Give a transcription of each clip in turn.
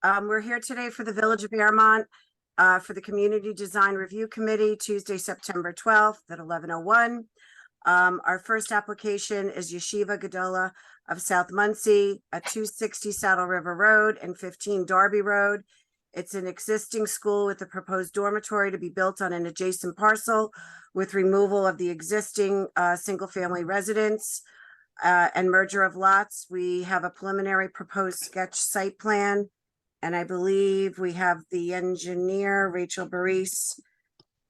We're here today for the Village of Bearmont for the Community Design Review Committee, Tuesday, September 12th at 11:01. Our first application is Yeshiva Gedola of South Muncie at 260 Saddle River Road and 15 Darby Road. It's an existing school with a proposed dormitory to be built on an adjacent parcel with removal of the existing single-family residence and merger of lots. We have a preliminary proposed sketch site plan, and I believe we have the engineer, Rachel Baris,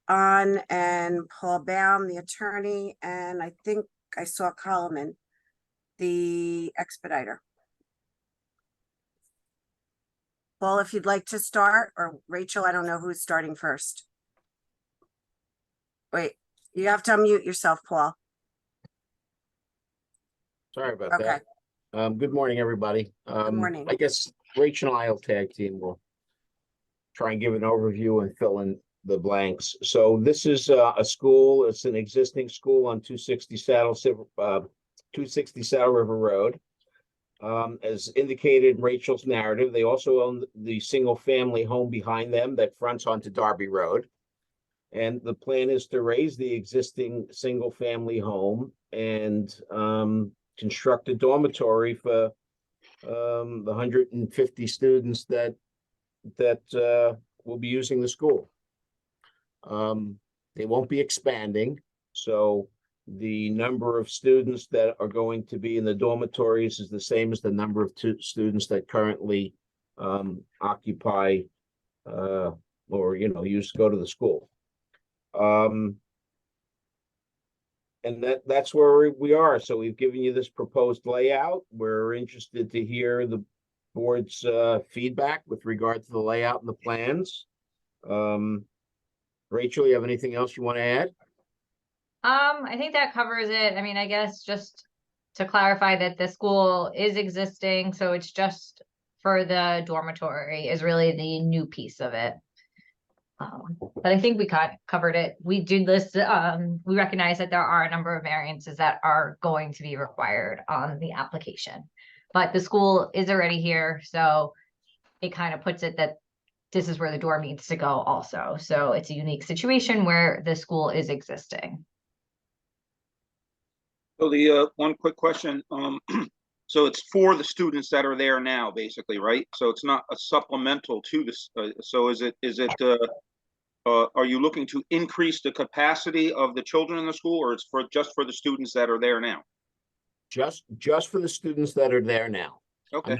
on, and Paul Baum, the attorney, and I think I saw Coleman, the expediter. Paul, if you'd like to start, or Rachel, I don't know who's starting first. Wait, you have to unmute yourself, Paul. Sorry about that. Good morning, everybody. Good morning. I guess Rachel and I will tag team. We'll try and give an overview and fill in the blanks. So this is a school. It's an existing school on 260 Saddle River Road. As indicated in Rachel's narrative, they also own the single-family home behind them that fronts onto Darby Road. And the plan is to raise the existing single-family home and construct a dormitory for the 150 students that will be using the school. They won't be expanding, so the number of students that are going to be in the dormitories is the same as the number of students that currently occupy or used to go to the school. And that's where we are. So we've given you this proposed layout. We're interested to hear the board's feedback with regard to the layout and the plans. Rachel, you have anything else you want to add? I think that covers it. I mean, I guess just to clarify that the school is existing, so it's just for the dormitory is really the new piece of it. But I think we covered it. We did list, we recognize that there are a number of variances that are going to be required on the application. But the school is already here, so it kind of puts it that this is where the door needs to go also. So it's a unique situation where the school is existing. So the one quick question, so it's for the students that are there now, basically, right? So it's not a supplemental to this. So is it? Are you looking to increase the capacity of the children in the school, or it's just for the students that are there now? Just for the students that are there now. Okay.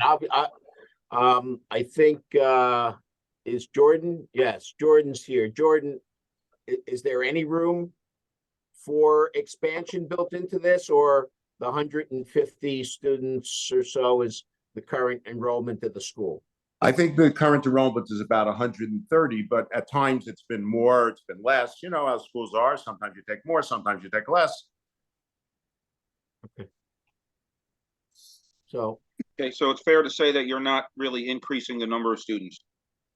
I think is Jordan? Yes, Jordan's here. Jordan, is there any room for expansion built into this, or the 150 students or so is the current enrollment at the school? I think the current enrollment is about 130, but at times it's been more, it's been less. You know how schools are. Sometimes you take more, sometimes you take less. Okay. So So it's fair to say that you're not really increasing the number of students?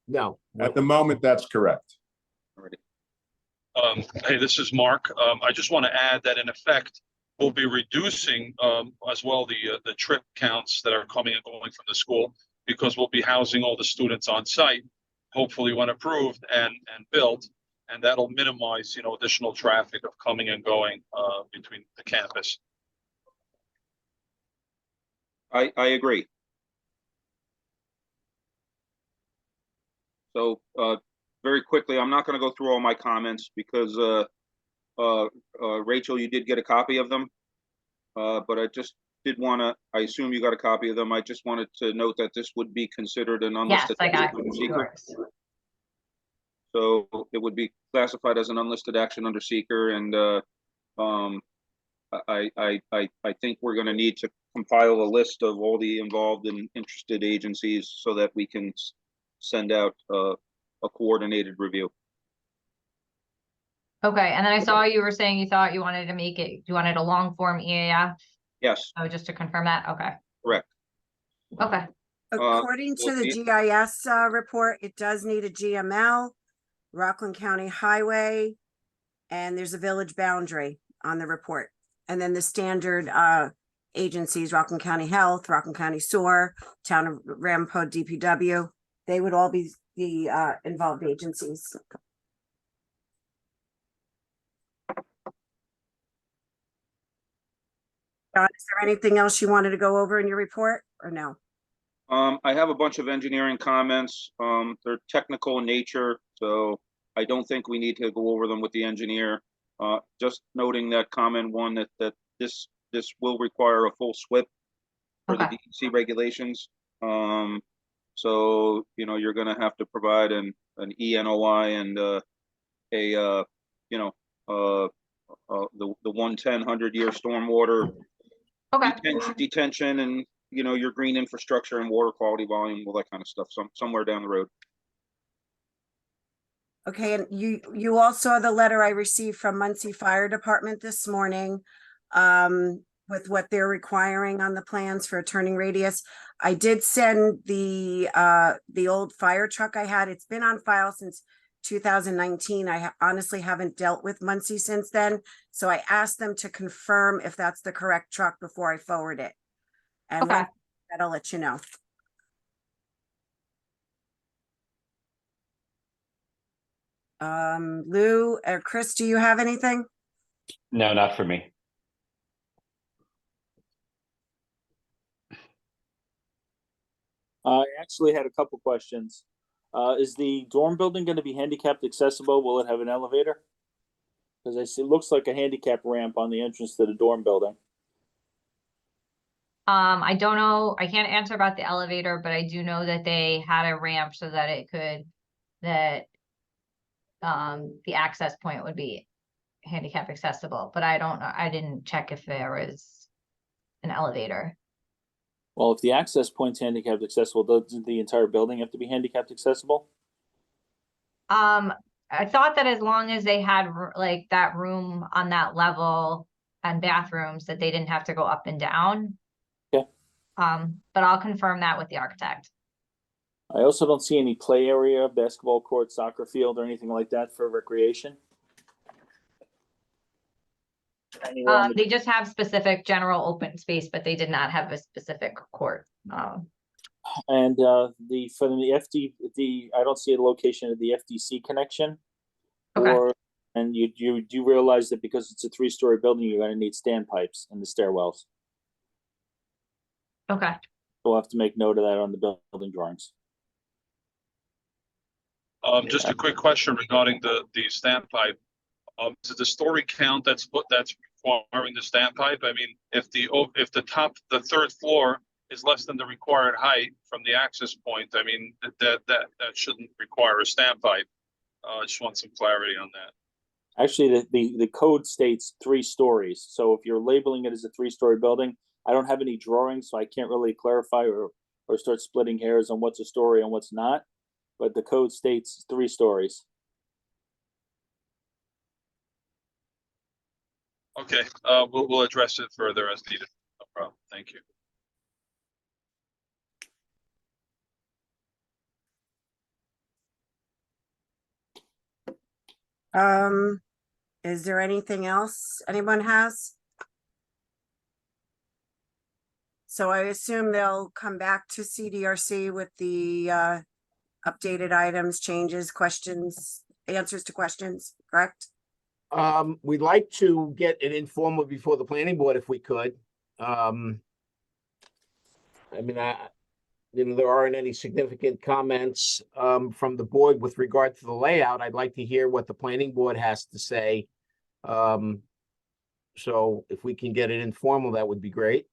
No. At the moment, that's correct. Already. Hey, this is Mark. I just want to add that in effect, we'll be reducing as well the trip counts that are coming and going from the school, because we'll be housing all the students on site, hopefully when approved and built, and that'll minimize additional traffic of coming and going between the campus. I agree. So very quickly, I'm not going to go through all my comments because Rachel, you did get a copy of them, but I just did want to, I assume you got a copy of them. I just wanted to note that this would be considered an unlisted Yes, I got action under yours. seeker. So it would be classified as an unlisted action under seeker, and I think we're going to need to compile a list of all the involved and interested agencies so that we can send out a coordinated review. Okay, and then I saw you were saying you thought you wanted to make it, you wanted a long form EAF? Yes, Oh, just to confirm that, okay. correct. Okay, According to the GIS report, it does need a GML, Rockland County Highway, and there's a village boundary on the report. And then the standard agencies, Rockland County Health, Rockland County Sewer, Town of Ramapo DPW, They would all be the involved agencies. John, is there anything else you wanted to go over in your report or no? I have a bunch of engineering comments. They're technical in nature, so I don't think we need to go over them with the engineer. Just noting that comment one, that this will require a full SWIP for the Okay. DEC regulations. So, you know, you're gonna have to provide an ENOI and the 110 100-year stormwater Okay. detention, and, you know, your green infrastructure and water quality volume, all that kind of stuff, somewhere down the road. Okay, and you all saw the letter I received from Muncie Fire Department this morning with what they're requiring on the plans for a turning radius. I did send the old fire truck I had. It's been on file since 2019. I honestly haven't dealt with Muncie since then. So I asked them to confirm if that's the correct truck before I forward it. And Okay. once that, I'll let you know. Lou or Chris, do you have anything? No, not for me. I actually had a couple questions. Is the dorm building going to be handicapped accessible? Will it have an elevator? Because I see it looks like a handicap ramp on the entrance to the dorm building. I don't know, I can't answer about the elevator, but I do know that they had a ramp so that it could, that the access point would be handicap accessible, but I don't know, I didn't check if there was an elevator. Well, if the access point's handicapped accessible, doesn't the entire building have to be handicapped accessible? I thought that as long as they had like that room on that level and bathrooms, that they didn't have to go up and down. Okay. But I'll confirm that with the architect. I also don't see any play area, basketball court, soccer field, or anything like that for recreation. Anywhere on the- They just have specific general open space, but they did not have a specific court. And for the I don't see a location of the FDC connection. Okay. And you do realize that because it's a 3-story building, you're going to need standpipes in the stairwells. Okay. We'll have to make note of that on the building drawings. Just a quick question regarding the standpipe. Is it the story count that's requiring the standpipe? I mean, if the third floor is less than the required height from the access point, I mean, that shouldn't require a standpipe. I just want some clarity on that. Actually, the code states 3 stories. So if you're labeling it as a 3-story building, I don't have any drawings, so I can't really clarify or start splitting hairs on what's a story and what's not. But the code states 3 stories. Okay, we'll address it further as needed. No problem. Thank you. Is there anything else anyone has? So I assume they'll come back to CDRC with the updated items, changes, questions, answers to questions, correct? We'd like to get an informal before the planning board if we could. I mean, there aren't any significant comments from the board with regard to the layout. I'd like to hear what the planning board has to say. So if we can get it informal, that would be great.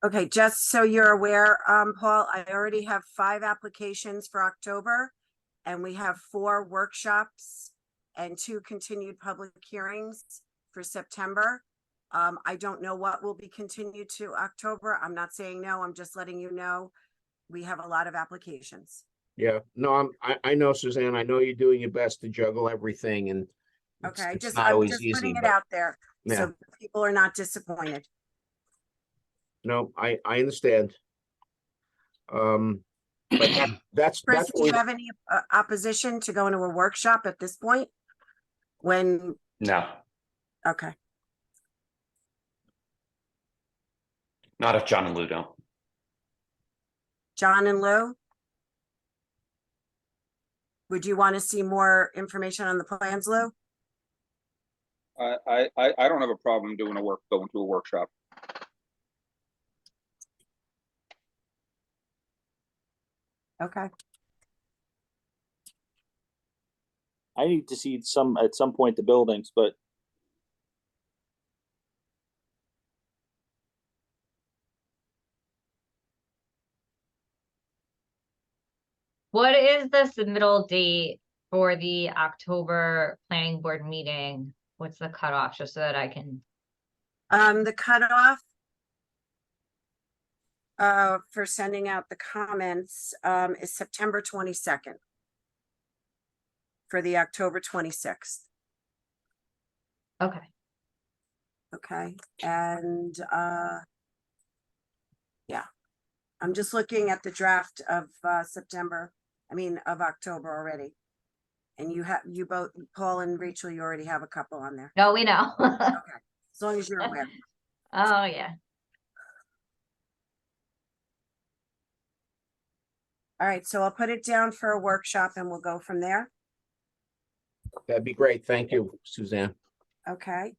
Okay, just so you're aware, Paul, I already have 5 applications for October, and we have 4 workshops and 2 continued public hearings for September. I don't know what will be continued to October. I'm not saying no, I'm just letting you know we have a lot of applications. Yeah, no, I know, Suzanne, I know you're doing your best to juggle everything, and Okay, it's just not I'm always just easy, putting it but out there yeah. so people are not disappointed. No, I understand. But that's Chris, do you what have any opposition to going to a workshop at this point? When, No, okay, not if John and Lou don't. John and Lou? Would you want to see more information on the plans, Lou? I don't have a problem going to a workshop. Okay. I need to see at some point the buildings, but What is the submittal date for the October planning board meeting? What's the cutoff, just so that I can, The cutoff for sending out the comments is September 22nd for the October 26th. okay, Okay, and yeah, I'm just looking at the draft of of October already. And you both, Paul and Rachel, you already have a couple on there. no, we know. Okay, as long as you're aware. Oh, yeah. All right, so I'll put it down for a workshop and we'll go from there. That'd be great. Thank you, Suzanne. Okay.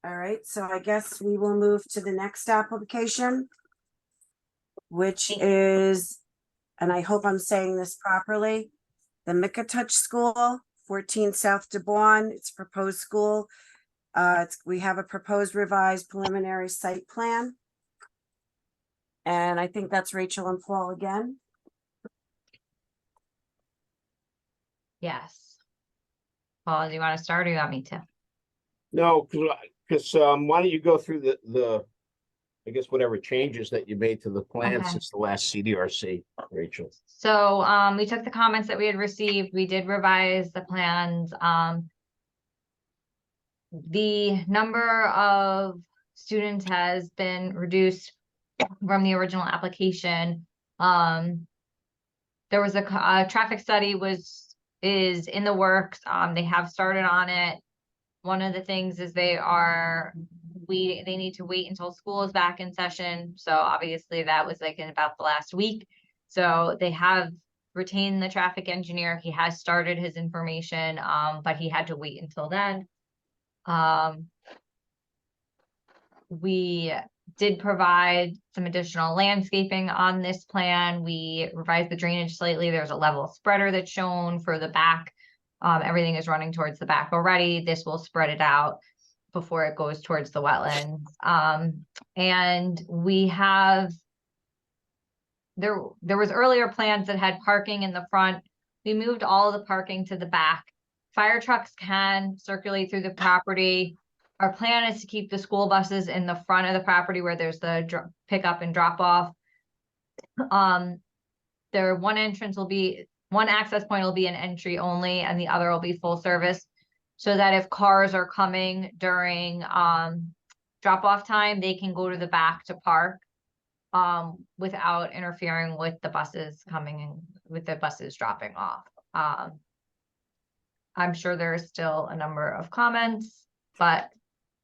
All right, so I guess we will move to the next application, which is, and I hope I'm saying this properly, the Mickatouch School, 14 South DeBon. It's a proposed school. We have a proposed revised preliminary site plan. And I think that's Rachel and Paul again. Yes. Paul, do you want to start or you want me to? No, because why don't you go through the I guess whatever changes that you made to the plan Okay. since the last CDRC, Rachel. So, we took the comments that we had received, we did revise the plans, the number of students has been reduced from the original application. There was a traffic study is in the works, they have started on it. One of the things is they need to wait until school is back in session. So obviously that was like in about the last week. So they have retained the traffic engineer. He has started his information, but he had to wait until then. We did provide some additional landscaping on this plan. We revised the drainage slightly. There's a level spreader that's shown for the back. Everything is running towards the back already. This will spread it out before it goes towards the wetlands. And we have, there was earlier plans that had parking in the front. We moved all of the parking to the back. Fire trucks can circulate through the property. Our plan is to keep the school buses in the front of the property where there's the pickup and drop off. One access point will be an entry only and the other will be full service. So that if cars are coming during drop off time, they can go to the back to park without interfering with the buses coming in, with the buses dropping off. I'm sure there's still a number of comments, but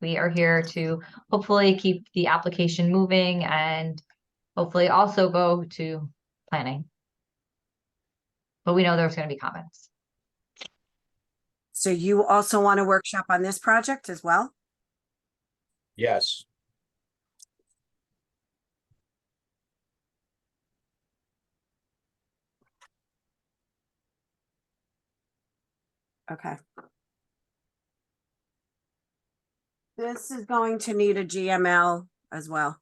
we are here to hopefully keep the application moving and hopefully also go to planning. But we know there's going to be comments. So you also want a workshop on this project as well? Yes. Okay. This is going to need a GML as well.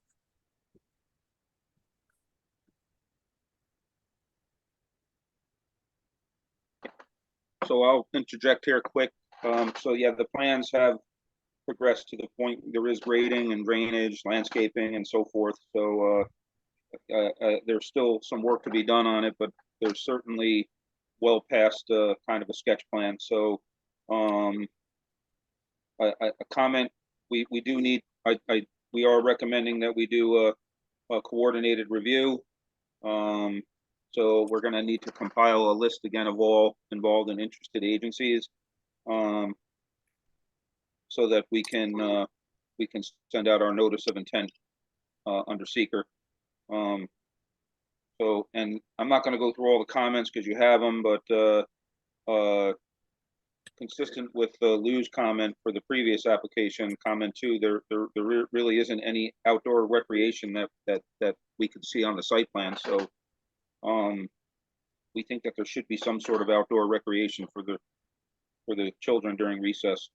So I'll interject here quick. So yeah, the plans have progressed to the point, there is grading and drainage, landscaping and so forth. So there's still some work to be done on it, but there's certainly well past kind of a sketch plan. So a comment, we do need, we are recommending that we do a coordinated review. So we're going to need to compile a list again of all involved and interested agencies, so that we can send out our notice of intent under seeker. So, and I'm not gonna go through all the comments because you have them, but consistent with Lou's comment for the previous application, comment 2, there really isn't any outdoor recreation that we could see on the site plan, so we think that there should be some sort of outdoor recreation for the children during recess.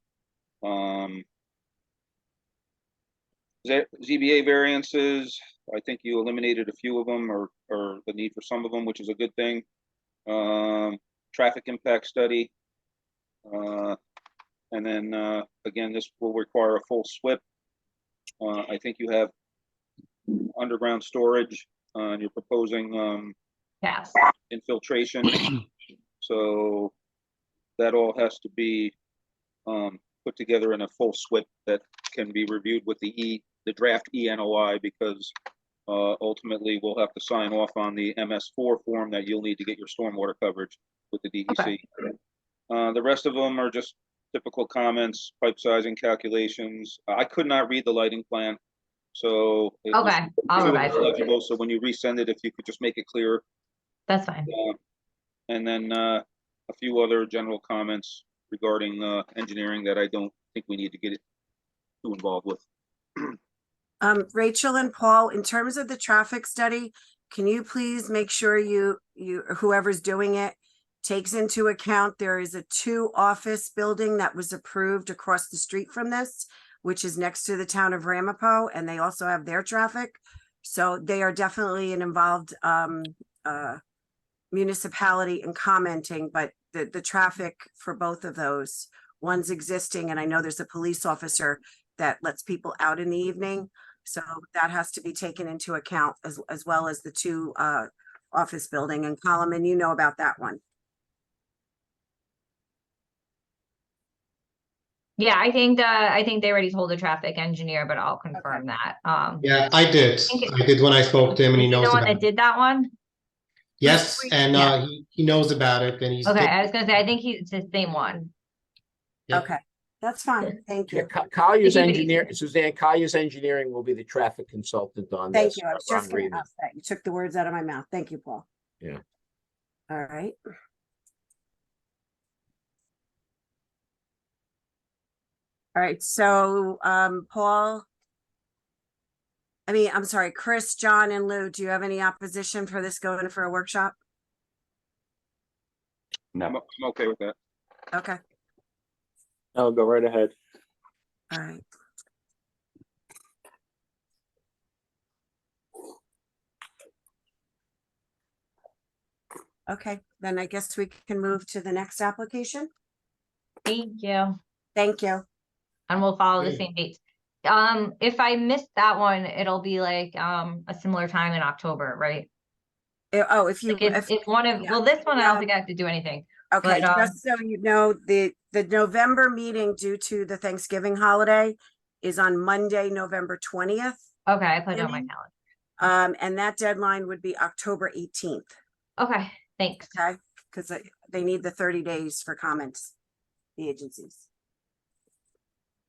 ZBA variances, I think you eliminated a few of them or the need for some of them, which is a good thing. Traffic impact study. And then again, this will require a full SWIP. I think you have underground storage, and you're proposing Yes. infiltration. So that all has to be put together in a full SWIP that can be reviewed with the draft ENOI, because ultimately we'll have to sign off on the MS4 form that you'll need to get your stormwater coverage with the DEC. Okay. The rest of them are just typical comments, pipe sizing calculations. I could not read the lighting plan, so it was Okay, I'll too revise it. illegible. So when you resend it, if you could just make it clear. That's fine. And then a few other general comments regarding engineering that I don't think we need to get too involved with. Rachel and Paul, in terms of the traffic study, can you please make sure you whoever's doing it takes into account there is a 2-office building that was approved across the street from this, which is next to the town of Ramapo, and they also have their traffic. So they are definitely an involved municipality in commenting, but the traffic for both of those, one's existing, and I know there's a police officer that lets people out in the evening. So that has to be taken into account as well as the 2 office building. And Colin, you know about that one. Yeah, I think they already told the traffic engineer, but I'll confirm that. Yeah, I did. I did when I spoke to him, and he Is he knows the one about that it. did that one? Yes, and Yeah. he knows about it, and he's Okay, I was gonna say, I think it's the same one. Yep. Okay, that's fine. Thank Yeah, you. Collier's Keep it engineer, easy. Suzanne, Collier's engineering will be the traffic consultant on Thank this. you. I was Ron just going Reed. to ask that. You took the words out of my mouth. Thank you, Paul. Yeah. All right. All right, so Paul, I'm sorry, Chris, John, and Lou, do you have any opposition for this going for a workshop? No. I'm okay with that. Okay, No, go right ahead. all right. Okay, then I guess we can move to the next application. Thank you. Thank you. And we'll follow the Okay. same dates. If I missed that one, it'll be like a similar time in October, right? Oh, if you, Like if one of, yeah. well, this one, I No. don't think I have to do anything. Okay, but, just so you know, the November meeting due to the Thanksgiving holiday is on Monday, November 20th. Okay, I put it on my Meeting. calendar. And that deadline would be October 18th, Okay, thanks. okay? Because they need the 30 days for comments, the agencies.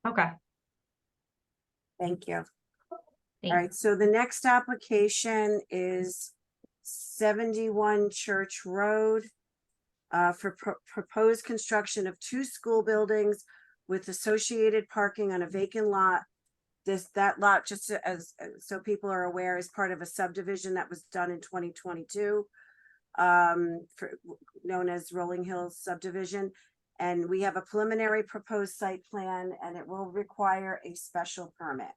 Okay, Thank you. All thanks. right, so the next application is 71 Church Road for proposed construction of 2 school buildings with associated parking on a vacant lot. That lot, just so people are aware, is part of a subdivision that was done in 2022, known as Rolling Hills subdivision. And we have a preliminary proposed site plan, and it will require a special permit.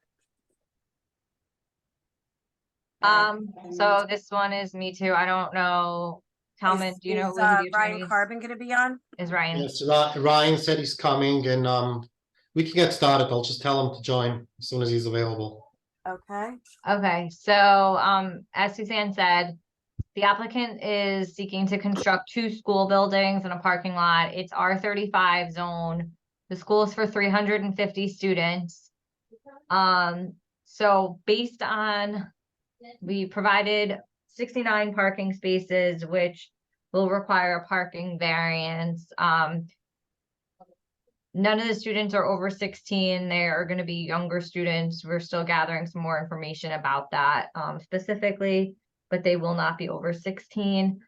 So this one is me too. I don't know. Talman, do you know who the Ryan attorney Carbon gonna be on? is? Ryan. Yes, Ryan said he's coming, and we can get started. I'll just tell him to join as soon as he's available. Okay, Okay, so as Suzanne said, the applicant is seeking to construct 2 school buildings and a parking lot. It's R35 zone. The school is for 350 students. So based on, we provided 69 parking spaces, which will require a parking variance. None of the students are over 16. They are going to be younger students. We're still gathering some more information about that. Specifically, but they will not be over 16.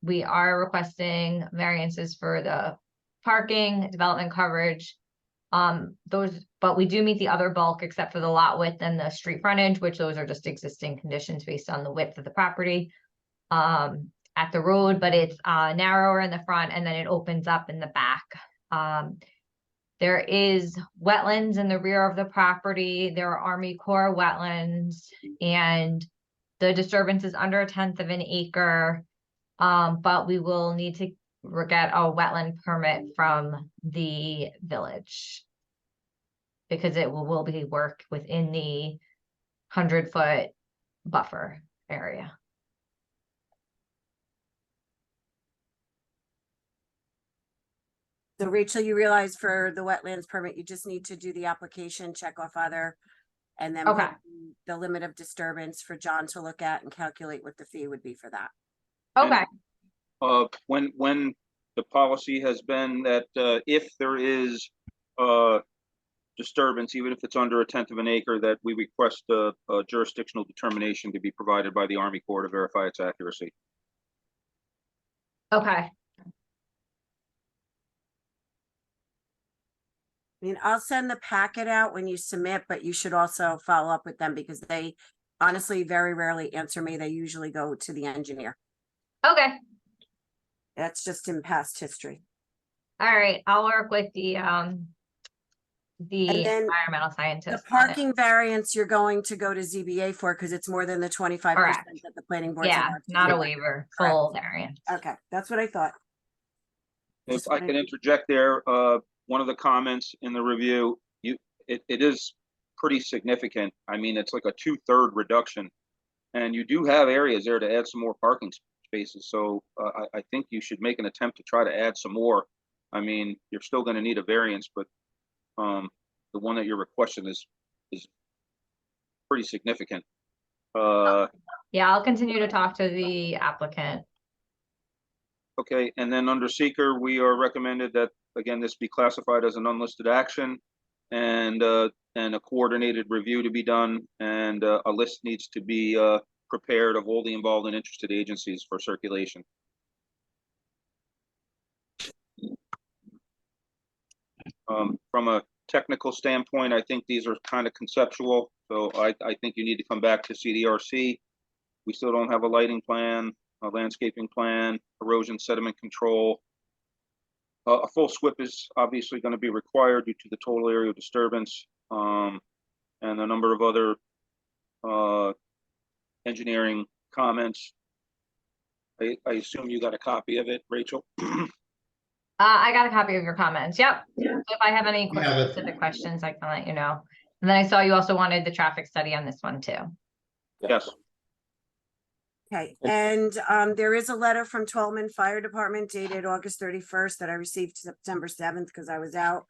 We are requesting variances for the parking, development coverage. But we do meet the other bulk except for the lot width and the street frontage, which those are just existing conditions based on the width of the property at the road, but it's narrower in the front and then it opens up in the back. There is wetlands in the rear of the property. There are Army Corps wetlands, and the disturbance is under 1/10 of an acre. But we will need to get a wetland permit from the village because it will be work within the 100-foot buffer area. So Rachel, you realize for the wetlands permit, you just need to do the application, check off other, and then Okay. put the limit of disturbance for John to look at and calculate what the fee would be for that. Okay, When the policy has been that, if there is, disturbance, even if it's under 1/10 of an acre, that we request a jurisdictional determination to be provided by the Army Corps to verify its accuracy. okay. I mean, I'll send the packet out when you submit, but you should also follow up with them because they honestly very rarely answer me. They usually go to the engineer. Okay, That's just in past history. all right, I'll work with the And then environmental The scientist on it. parking variance, you're going to go to ZBA for because it's more than the 25% that the planning board. Yeah, not a waiver, full variance. Okay, that's what I thought. If Just I wanted- can interject there, one of the comments in the review, it is pretty significant. I mean, it's like a 2/3 reduction. And you do have areas there to add some more parking spaces, so I think you should make an attempt to try to add some more. I mean, you're still gonna need a variance, but the one that you're requesting is pretty significant. Yeah, I'll continue to talk to the applicant. Okay, and then under seeker, we are recommended that, again, this be classified as an unlisted action and a coordinated review to be done, and a list needs to be prepared of all the involved and interested agencies for circulation. From a technical standpoint, I think these are kind of conceptual, so I think you need to come back to CDRC. We still don't have a lighting plan, a landscaping plan, erosion sediment control. A full SWIP is obviously going to be required due to the total area disturbance, and a number of other engineering comments. I assume you got a copy of it, Rachel? I got a copy of your comments. Yep. If I have any Yeah, specific questions, I can let you know. And then I saw you also wanted the traffic study on this one too. Yes. Okay, and there is a letter from Twelman Fire Department dated August 31st that I received September 7th because I was out.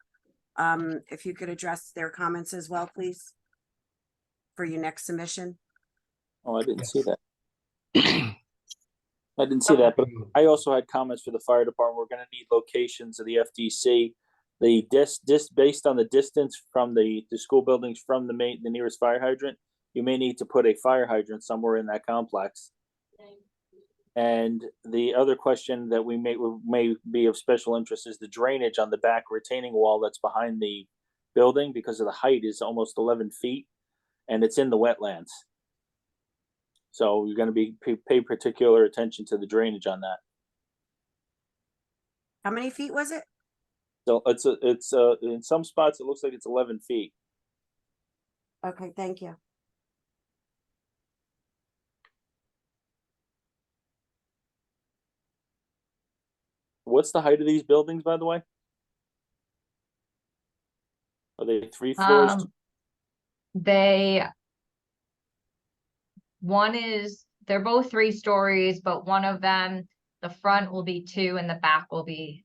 If you could address their comments as well, please, for your next submission. Oh, I didn't see that. I didn't see that, but I also had comments for the fire department. We're gonna need locations of the FDC. The based on the distance from the school buildings from the nearest fire hydrant, you may need to put a fire hydrant somewhere in that complex. And the other question that we may be of special interest is the drainage on the back retaining wall that's behind the building, because of the height is almost 11 feet and it's in the wetlands. So you're gonna pay particular attention to the drainage on that. How many feet was it? So it's in some spots, it looks like it's 11 feet. Okay, thank you. What's the height of these buildings, by the way? Are they 3 floors? They're both 3 stories, but one of them, the front will be 2 and the back will be,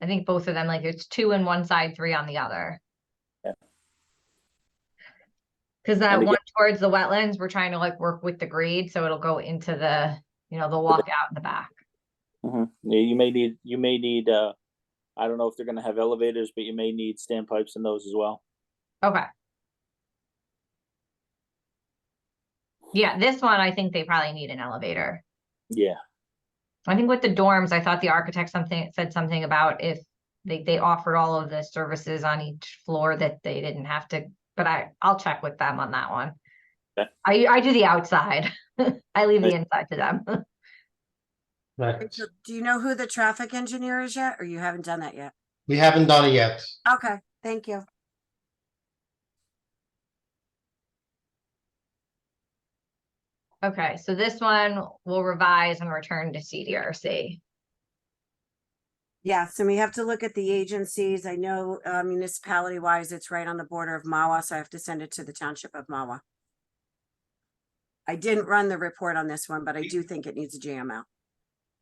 I think both of them, like it's 2 on one side, 3 on the other. Yeah. Cause that And again- one towards the wetlands, we're trying to like work with the grade, so it'll go into the, the walkout in the back. Yeah, you may need, I don't know if they're gonna have elevators, but you may need standpipes in those as well. Okay. Yeah, this one, I think they probably need an elevator. Yeah. I think with the dorms, I thought the architect said something about if they offered all of the services on each floor that they didn't have to, but I'll check with them on that one. Okay. I do the outside. I leave the inside to them. Right. So do you know who the traffic engineer is yet, or you haven't done that yet? We haven't done it yet. Okay, thank you. Okay, so this one will revise and return to CDRC. Yes, and we have to look at the agencies. I know municipality wise, it's right on the border of Mawa, so I have to send it to the township of Mawa. I didn't run the report on this one, but I do think it needs a GML.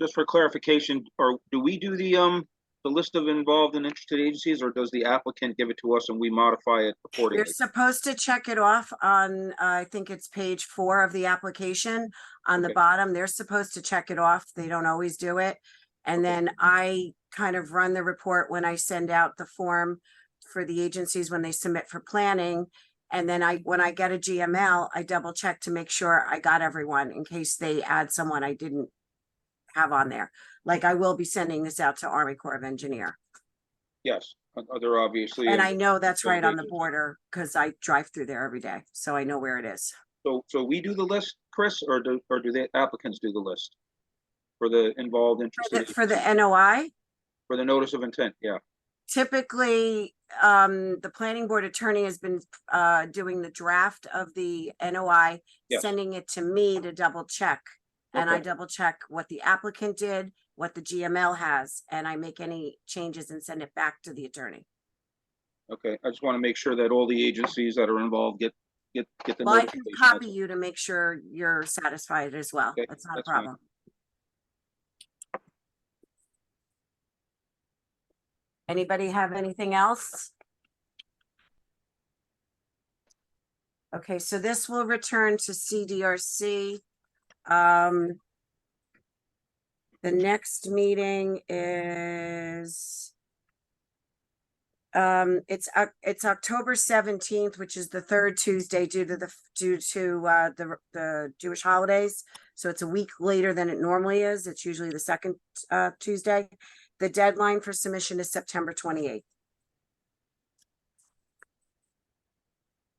Just for clarification, or do we do the list of involved and interested agencies, or does the applicant give it to us and we modify it You're accordingly? supposed to check it off on, I think it's page 4 of the application. On the Okay. bottom, they're supposed to check it off. They don't always do it. And then I kind of run the report when I send out the form for the agencies when they submit for planning. And then when I get a GML, I double check to make sure I got everyone in case they add someone I didn't have on there. Like I will be sending this out to Army Corps of Engineer. Yes, they're obviously. And I know that's right on the agencies. border because I drive through there every day, so I know where it is. So we do the list, Chris, or do the applicants do the list? For the involved interested. For the agencies? NOI, For the notice of intent, yeah. typically, the planning board attorney has been doing the draft of the NOI, Yes. sending it to me to double check. And I Okay. double check what the applicant did, what the GML has, and I make any changes and send it back to the attorney. Okay, I just want to make sure that all the agencies that are involved get the Well, I can notification. copy you to make sure you're satisfied as well. Okay, That's not a that's fine. problem. Anybody have anything else? Okay, so this will return to CDRC. The next meeting is it's October 17th, which is the third Tuesday due to the Jewish holidays. So it's a week later than it normally is. It's usually the second Tuesday. The deadline for submission is September 28th.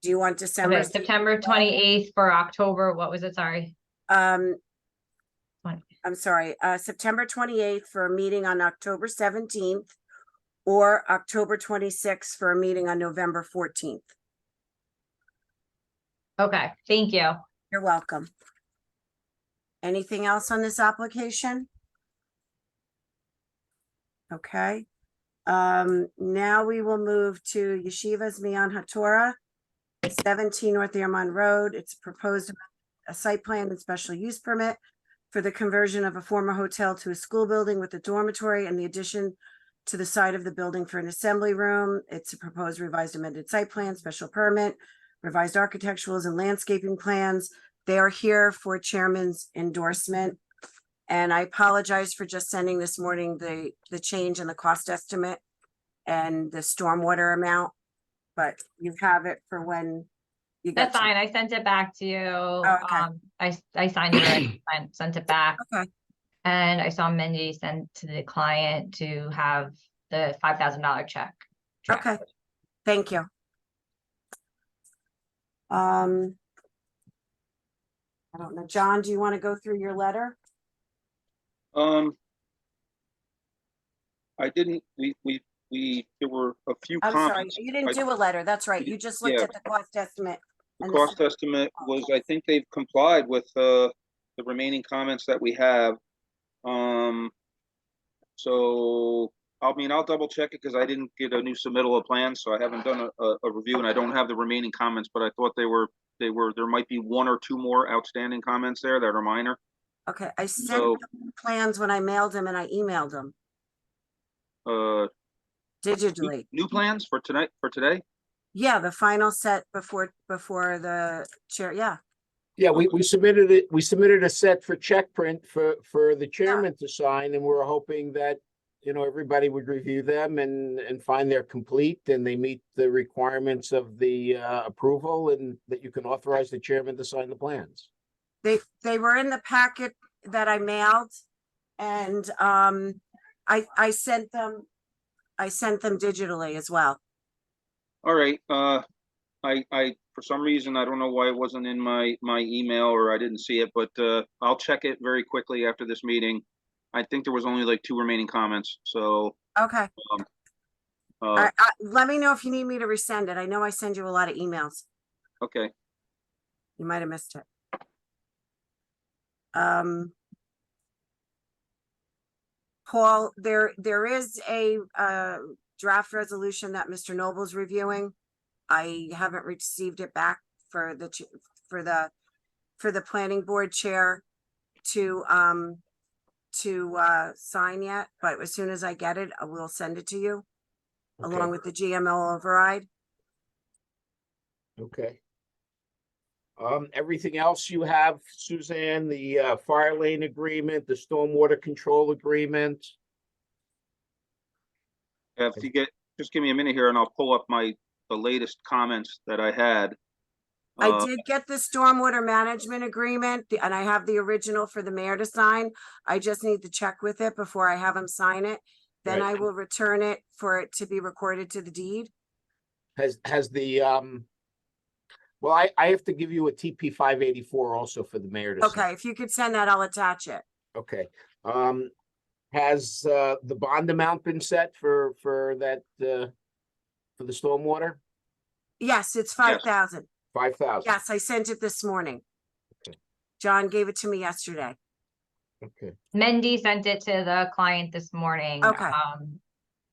Do you want December? Okay, September 28th for October. What was it? Sorry. I'm sorry, September 28th for a meeting on October 17th or October 26th for a meeting on November 14th. Okay, thank you. You're welcome. Anything else on this application? Okay. Now we will move to Yeshivas Mian HaTorah, 17 North Earmont Road. It's proposed a site plan and special use permit for the conversion of a former hotel to a school building with a dormitory and the addition to the side of the building for an assembly room. It's a proposed revised amended site plan, special permit, revised architecturals and landscaping plans. They are here for chairman's endorsement. And I apologize for just sending this morning the change in the cost estimate and the stormwater amount, but you have it for when you get. That's fine. I sent it back to you. okay. I signed it already. I sent it back. Okay. And I saw Mindy send to the client to have the $5,000 check. Okay, thank you. I don't know, John, do you want to go through your letter? I didn't, there were a few I'm sorry, comments. you didn't do a letter, that's right, you just looked Yeah. at the cost estimate. The and cost estimate was, I think they've complied with the remaining comments that we have. So, I'll double check it because I didn't get a new submittal of plans, so I haven't done a review and I don't have the remaining comments, but I thought there might be one or two more outstanding comments there that are minor. Okay, I sent So- the plans when I mailed them and I emailed them digitally. New plans for today? Yeah, the final set before the chair, yeah. Yeah, we submitted it. We submitted a set for check print for the chairman to sign, and we're hoping that, everybody would review them and find they're complete and they meet the requirements of the approval and that you can authorize the chairman to sign the plans. They were in the packet that I mailed, and I sent them digitally as well. All right, I, for some reason, I don't know why it wasn't in my email or I didn't see it, but, I'll check it very quickly after this meeting. I think there was only like 2 remaining comments, so, Okay. uh, Let me know if you need me to resend it. I know I send you a lot of emails. okay. You might have missed it. Paul, there is a draft resolution that Mr. Noble's reviewing. I haven't received it back for the planning board chair to sign yet, but as soon as I get it, I will send it to you Okay. along with the GMO override. Okay. Everything else you have, Suzanne, the fire lane agreement, the stormwater control agreement. If you just give me a minute here and I'll pull up the latest comments that I had. I did get the stormwater management agreement, and I have the original for the mayor to sign. I just need to check with it before I have him sign it. Then Right. I will return it for it to be recorded to the deed. Has the well, I have to give you a TP 584 also for the mayor to sign. Okay, if you could send that, I'll attach it. Okay. Has the bond amount been set for that for the stormwater? Yes, it's 5,000. 5,000. Yes, I sent it this morning. Okay. John gave it to me yesterday. Okay. Mendy sent it to the client this morning. Okay.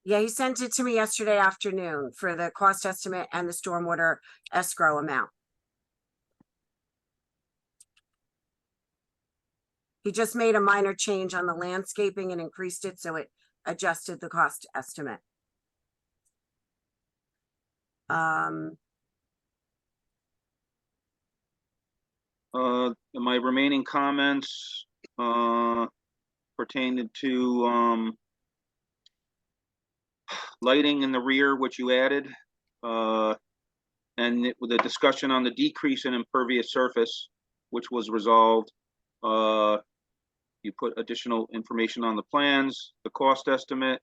Yeah, he sent it to me yesterday afternoon for the cost estimate and the stormwater escrow amount. He just made a minor change on the landscaping and increased it, so it adjusted the cost estimate. My remaining comments, pertaining to, lighting in the rear, which you added, and with the discussion on the decrease in impervious surface, which was resolved. You put additional information on the plans, the cost estimate.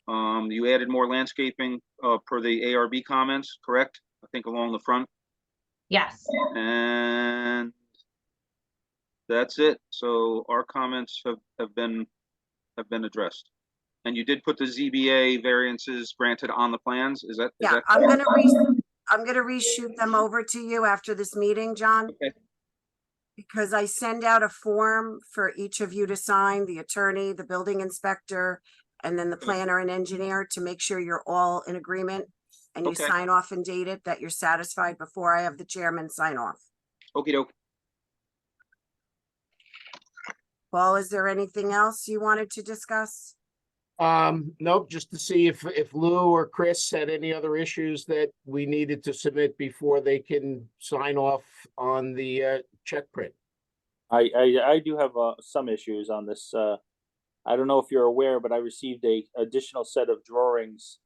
You added more landscaping, per the ARB comments, correct? I think along the front. Yes. And that's it. So our comments have been addressed. And you did put the ZBA variances granted on the plans, is that? Yeah, I'm gonna reshoot them over to you after this meeting, John. Okay. Because I send out a form for each of you to sign, the attorney, the building inspector, and then the planner and engineer, to make sure you're all in agreement. And you Okay. sign off and date it, that you're satisfied before I have the chairman sign off. Okey doke. Paul, is there anything else you wanted to discuss? Nope, just to see if Lou or Chris had any other issues that we needed to submit before they can sign off on the check print. I do have some issues on this. I don't know if you're aware, but I received a additional set of drawings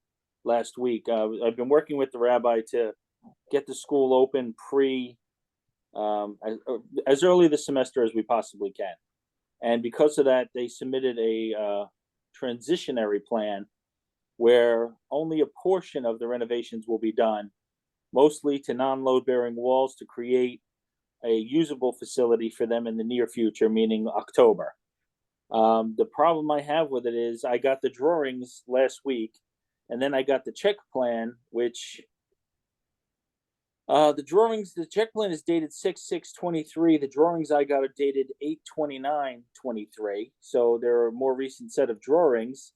last week. I've been working with the rabbi to get the school open as early this semester as we possibly can. And because of that, they submitted a transitionary plan where only a portion of the renovations will be done, mostly to non-load bearing walls to create a usable facility for them in the near future, meaning October. The problem I have with it is I got the drawings last week, and then I got the check plan, which the check plan is dated 6/6/23. The drawings I got are dated 8/29/23. So they're a more recent set of drawings,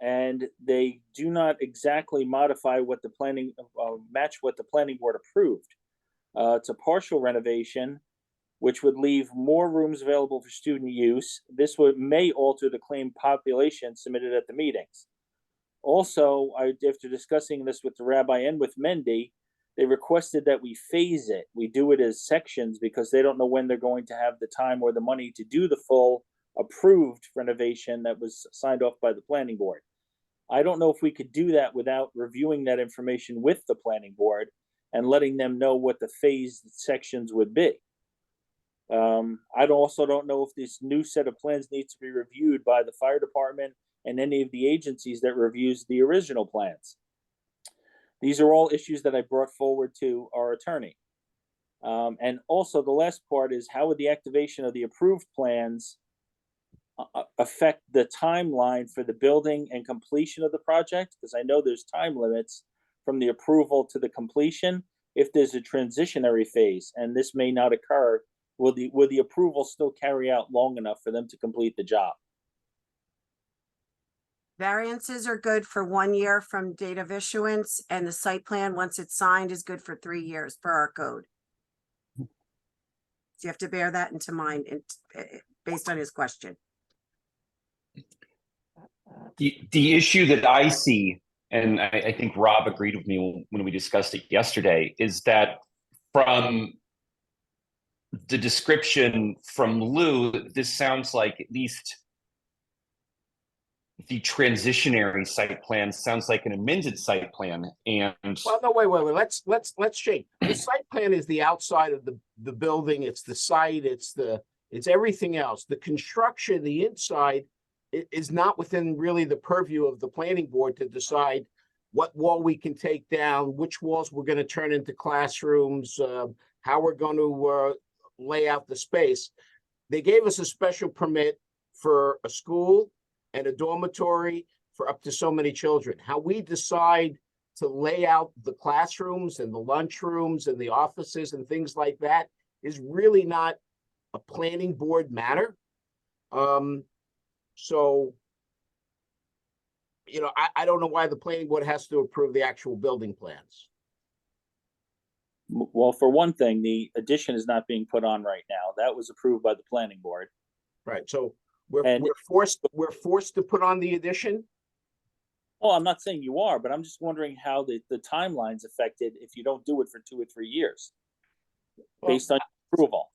and they do not exactly modify what the planning match what the planning board approved. It's a partial renovation, which would leave more rooms available for student use. This may alter the claimed population submitted at the meetings. Also, after discussing this with the rabbi and with Mendy, they requested that we phase it. We do it as sections because they don't know when they're going to have the time or the money to do the full approved renovation that was signed off by the planning board. I don't know if we could do that without reviewing that information with the planning board and letting them know what the phased sections would be. I also don't know if this new set of plans needs to be reviewed by the fire department and any of the agencies that reviews the original plans. These are all issues that I brought forward to our attorney. And also the last part is, how would the activation of the approved plans affect the timeline for the building and completion of the project? Because I know there's time limits from the approval to the completion. If there's a transitionary phase and this may not occur, will the approval still carry out long enough for them to complete the job? Variances are good for 1 year from date of issuance, and the site plan, once it's signed, is good for 3 years per our code. So you have to bear that into mind based on his question. The issue that I see, and I think Rob agreed with me when we discussed it yesterday, is that from the description from Lou, this sounds like at least the transitionary site plan sounds like an amended site plan. And Well, no, wait. Let's shake. The site plan is the outside of the building. It's the site. It's everything else. The construction, the inside is not within really the purview of the planning board to decide what wall we can take down, which walls we're going to turn into classrooms, how we're going to lay out the space. They gave us a special permit for a school and a dormitory for up to so many children. How we decide to lay out the classrooms and the lunchrooms and the offices and things like that is really not a planning board matter. So, you know, I don't know why the planning board has to approve the actual building plans. Well, for one thing, the addition is not being put on right now. That was approved by the planning board. Right, so we're And- we're forced to put on the addition? Well, I'm not saying you are, but I'm just wondering how the timeline's affected if you don't do it for 2 or 3 years, Well, based on approval.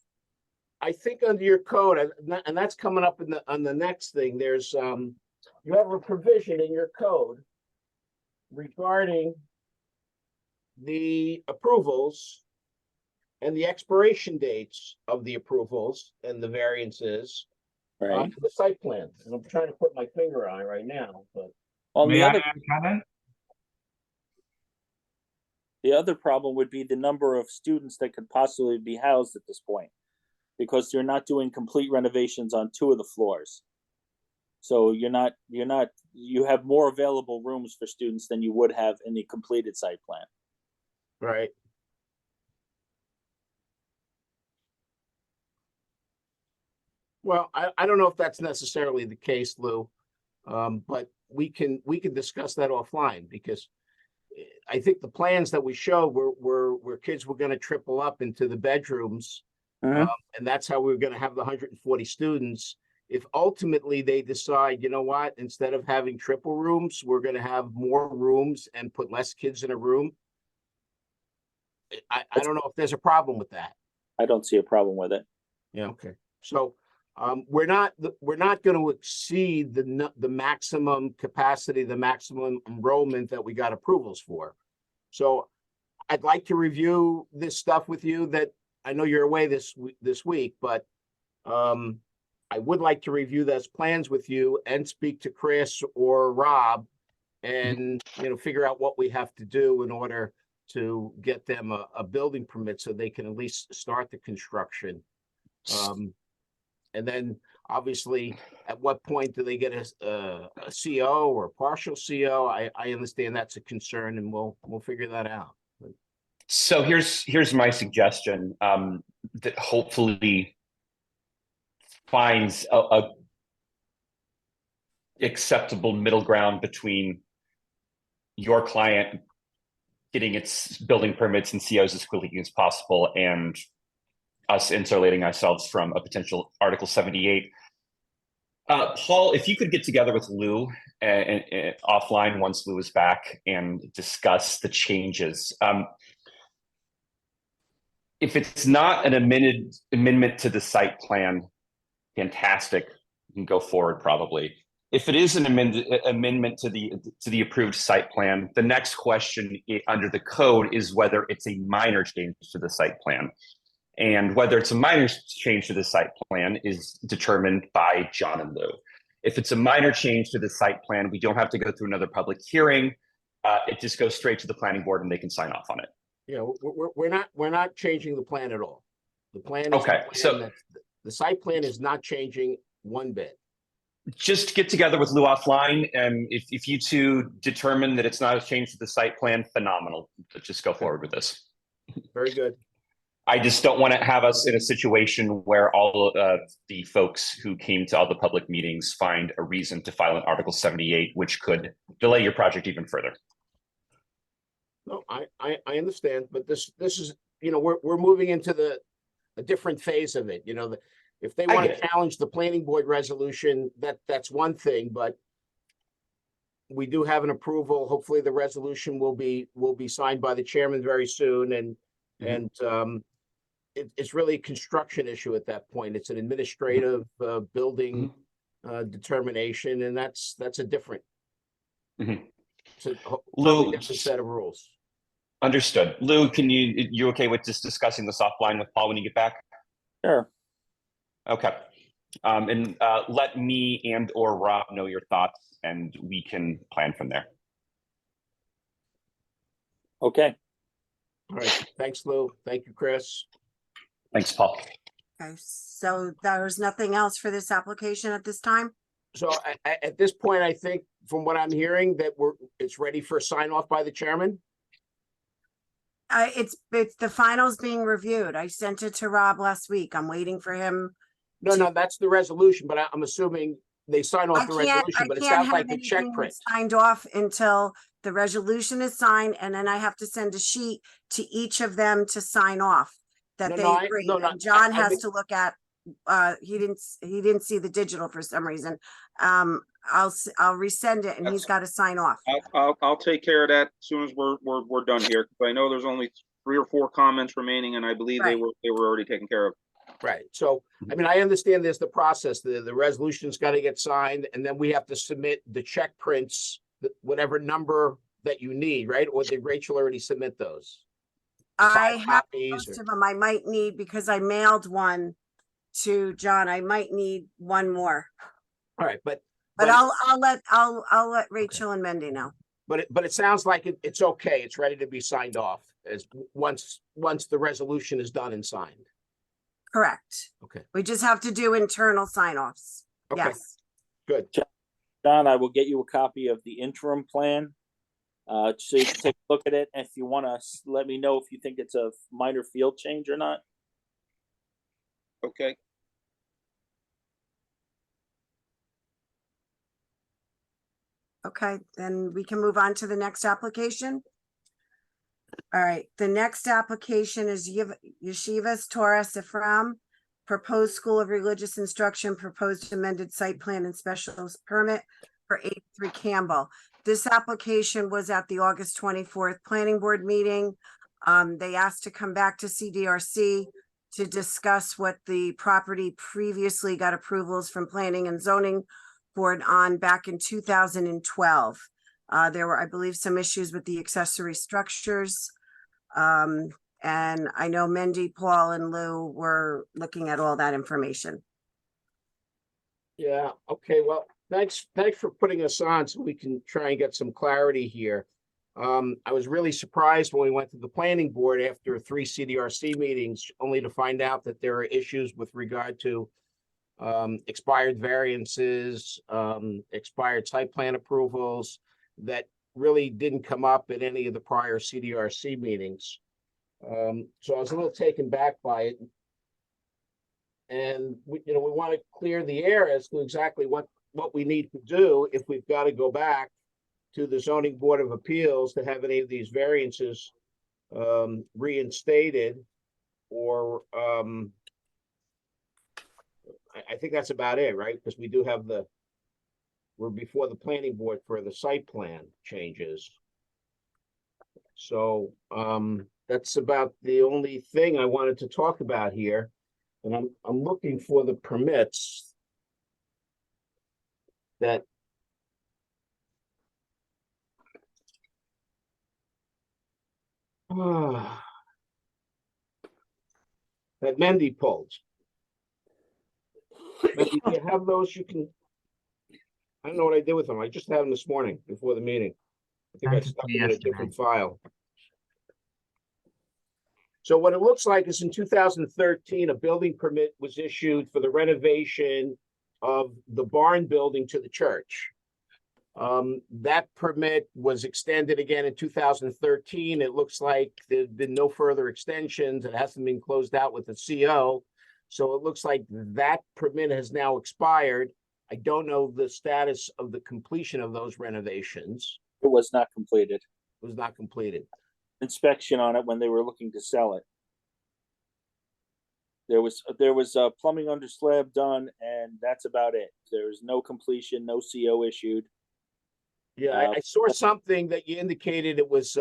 I think under your code, and that's coming up on the next thing, there's you have a provision in your code regarding the approvals and the expiration dates of the approvals and the variances Right. on the site plan. And I'm trying to put my finger on it right now, but Well, May I add comment? the other problem would be the number of students that could possibly be housed at this point, because you're not doing complete renovations on 2 of the floors. So you have more available rooms for students than you would have in the completed site plan. right. Well, I don't know if that's necessarily the case, Lou, but we can discuss that offline, because I think the plans that we showed were kids were going to triple up into the bedrooms, and that's how we were going to have the 140 students. If ultimately they decide, you know what, instead of having triple rooms, we're going to have more rooms and put less kids in a room, I don't know if there's a problem with that. I don't see a problem with it. Yeah, okay. So we're not going to exceed the maximum capacity, the maximum enrollment that we got approvals for. So I'd like to review this stuff with you. That I know you're away this week, but I would like to review those plans with you and speak to Chris or Rob, and figure out what we have to do in order to get them a building permit so they can at least start the construction. And then obviously, at what point do they get a CO or a partial CO? I understand that's a concern, and we'll figure that out. so here's my suggestion, that hopefully finds a acceptable middle ground between your client getting its building permits and COs as quickly as possible, and us insulating ourselves from a potential Article 78. Paul, if you could get together with Lou and offline once Lou is back and discuss the changes. If it's not an amendment to the site plan, fantastic, you can go forward probably. If it is an amendment to the approved site plan, the next question under the code is whether it's a minor change to the site plan. And whether it's a minor change to the site plan is determined by John and Lou. If it's a minor change to the site plan, we don't have to go through another public hearing. It just goes straight to the planning board and they can sign off on it. You know, we're not changing the plan at all. The plan is Okay, the so- plan that, the site plan is not changing one bit. Just get together with Lou offline, and if you two determine that it's not a change to the site plan, phenomenal. But just go forward with this. Very good. I just don't want to have us in a situation where all of the folks who came to all the public meetings find a reason to file an Article 78, which could delay your project even further. No, I understand, but this is, you know, we're moving into a different phase of it, you know, if they I want get to it. challenge the planning board resolution, that's one thing, but we do have an approval. Hopefully the resolution will be signed by the chairman very soon, and it's really a construction issue at that point. It's an administrative building determination, and that's a different. Mhm. It's a Lou, totally different set of rules. Understood. Lou, you okay with just discussing this offline with Paul when you get back? Sure. Okay. And let me and or Rob know your thoughts, and we can plan from there. Okay. All right, thanks, Lou. Thank you, Chris. Thanks, Paul. Okay, so there's nothing else for this application at this time? So at this point, I think from what I'm hearing that it's ready for sign off by the chairman. It's the finals being reviewed. I sent it to Rob last week. I'm waiting for him. No, that's the resolution, but I'm assuming they sign I off the resolution, but it can't sounds have like the check anything print. signed off until the resolution is signed, and then I have to send a sheet to each of them to sign off that No, they no, agree. no, And John I has mean- to look at, he didn't see the digital for some reason. I'll resend it and he's got to sign off. I'll take care of that as soon as we're done here, because I know there's only 3 or 4 comments remaining, and I believe they Right. were already taken care of. Right, so, I mean, I understand there's the process, the resolution's gotta get signed, and then we have to submit the check prints, whatever number that you need, right? Or did Rachel already submit those? The I 5 have copies most or- of them. I might need, because I mailed one to John, I might need one more. All right, but I'll let Rachel and Mendy know. it sounds like it's okay, it's ready to be signed off, as once the resolution is done and signed. Correct. Okay. We just have to do internal sign-offs. Okay. Yes. Good. John, I will get you a copy of the interim plan. So you can take a look at it. If you want to let me know if you think it's a minor field change or not. Okay, Okay, then we can move on to the next application. All right, the next application is Yeshivas Torah Ephraim, proposed School of Religious Instruction, proposed amended site plan and special permit for 83 Campbell. This application was at the August 24th Planning Board meeting. They asked to come back to CDRC to discuss what the property previously got approvals from Planning and Zoning Board on back in 2012. There were, I believe, some issues with the accessory structures. And I know Mendy, Paul, and Lou were looking at all that information. Yeah, okay, well, thanks for putting us on so we can try and get some clarity here. I was really surprised when we went to the planning board after 3 CDRC meetings, only to find out that there are issues with regard to expired variances, expired site plan approvals that really didn't come up at any of the prior CDRC meetings. So I was a little taken back by it. And we want to clear the air as to exactly what we need to do if we've got to go back to the zoning board of appeals to have any of these variances reinstated, or I think that's about it, right? Because we do have we're before the planning board for the site plan changes. So that's about the only thing I wanted to talk about here. And I'm looking for the permits that that Mendy pulled. Mendy, do you have those? You can. I don't know what I did with them. I just had them this morning before the meeting. I think I Sent it to stuck me them in a yesterday. different file. So what it looks like is in 2013, a building permit was issued for the renovation of the barn building to the church. That permit was extended again in 2013. It looks like there's been no further extensions. It hasn't been closed out with the CO. So it looks like that permit has now expired. I don't know the status of the completion of those renovations. It was not completed. It was not completed. Inspection on it when they were looking to sell it. There was plumbing under slab done, and that's about it. There's no completion, no CO issued. Yeah, I saw something that you indicated it was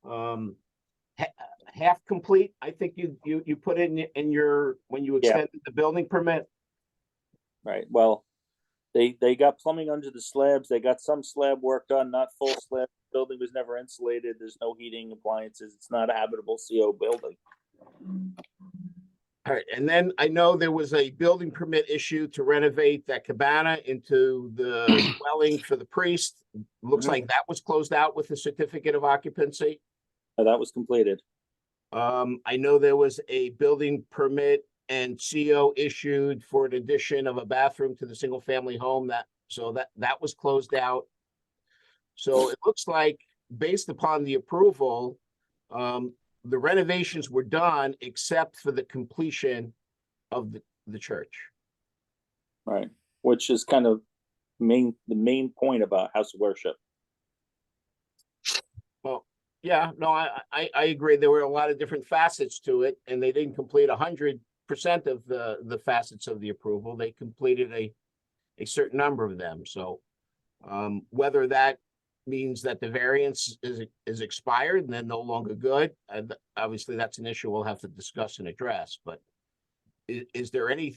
half complete. I think you put it in your when you extended the building permit. Right, well, they got plumbing under the slabs, they got some slab work done, not full slab. Building was never insulated, there's no heating appliances, it's not a habitable CO building. All right, and then I know there was a building permit issued to renovate that cabana into the dwelling for the priest. Looks like that was closed out with a certificate of occupancy. That was completed. I know there was a building permit and CO issued for an addition of a bathroom to the single family home that was closed out. So it looks like based upon the approval, the renovations were done except for the completion of the church. Right, which is kind of the main point about house of worship. Well, yeah, no, I agree. There were a lot of different facets to it, and they didn't complete 100% of the facets of the approval. They completed a certain number of them. So whether that means that the variance is expired and then no longer good, obviously that's an issue we'll have to discuss and address. But is there any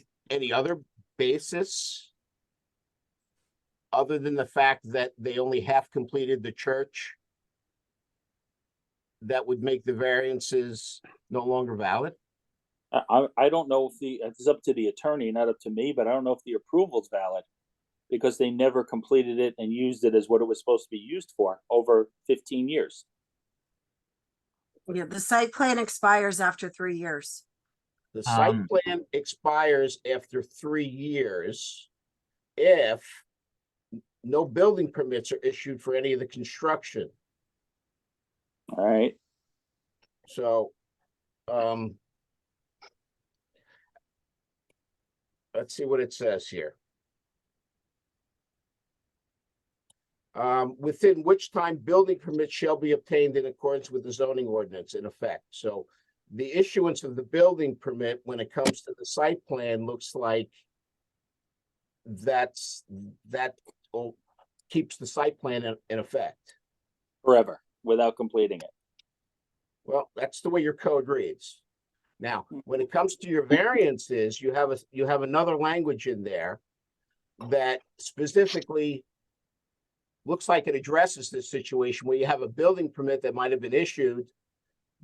other basis other than the fact that they only half completed the church that would make the variances no longer valid? I don't know if it's up to the attorney, not up to me, but I don't know if the approval's valid because they never completed it and used it as what it was supposed to be used for over 15 years. Yeah, the site plan expires after 3 years. The site plan expires after 3 years if no building permits are issued for any of the construction. All right. So, let's see what it says here. Within which time building permits shall be obtained in accordance with the zoning ordinance in effect. So the issuance of the building permit when it comes to the site plan looks like that keeps the site plan in effect. Forever, without completing it. Well, that's the way your code reads. Now, when it comes to your variances, you have another language in there that specifically looks like it addresses this situation where you have a building permit that might have been issued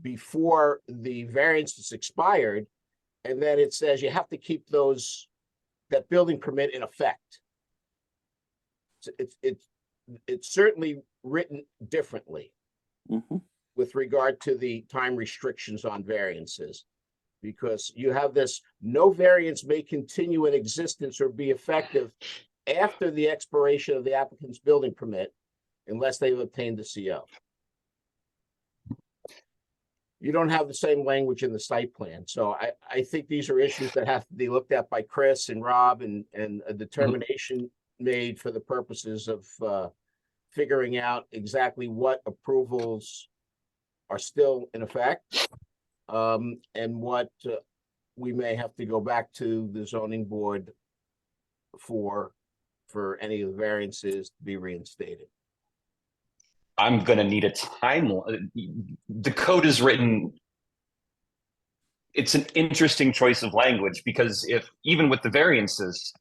before the variance is expired, and then it says you have to keep that building permit in effect. So it's certainly written differently with regard to the time restrictions on variances, because you have this: no variance may continue in existence or be effective after the expiration of the applicant's building permit unless they've obtained the CO. You don't have the same language in the site plan. So I think these are issues that have to be looked at by Chris and Rob and a determination made for the purposes of figuring out exactly what approvals are still in effect and what we may have to go back to the zoning board for any of the variances to be reinstated. I'm going to need a timeline. The code is written. It's an interesting choice of language because even with the variances,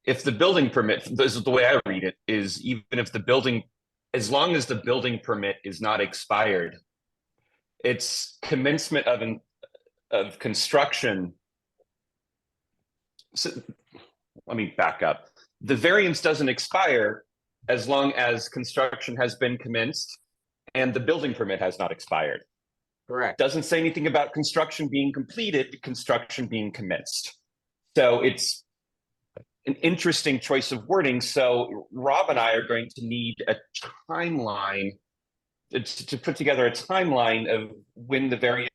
if the building permit, this is the way I read it, is even if as long as the building permit is not expired, it's commencement of construction. So let me back up. The variance doesn't expire as long as construction has been commenced and the building permit has not expired. Correct. Doesn't say anything about construction being completed, construction being commenced. So it's an interesting choice of wording. So Rob and I are going to need a timeline to put together a timeline of when the various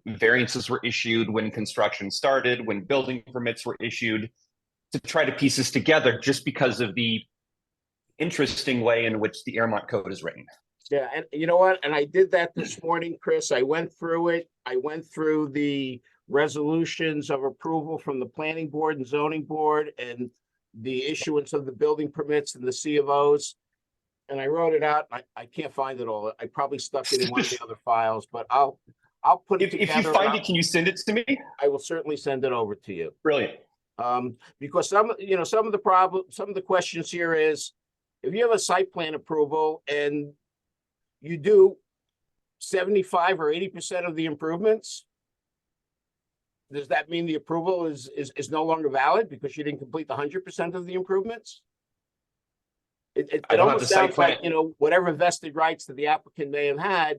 variances were issued, when construction started, when building permits were issued, to try to piece this together, just because of the interesting way in which the Airmont Code is written. Yeah, and you know what? And I did that this morning, Chris. I went through it. I went through the resolutions of approval from the planning board and zoning board and the issuance of the building permits and the C of Os. And I wrote it out. I can't find it all. I probably stuck it in one of the other files, but I'll put it If together. you find it, can you send it to me? I will certainly send it over to you. Brilliant. Because some of the questions here is, if you have a site plan approval and you do 75 or 80% of the improvements, does that mean the approval is no longer valid because you didn't complete the 100% of the improvements? It I don't have almost the site sounds like, plan. whatever vested rights that the applicant may have had,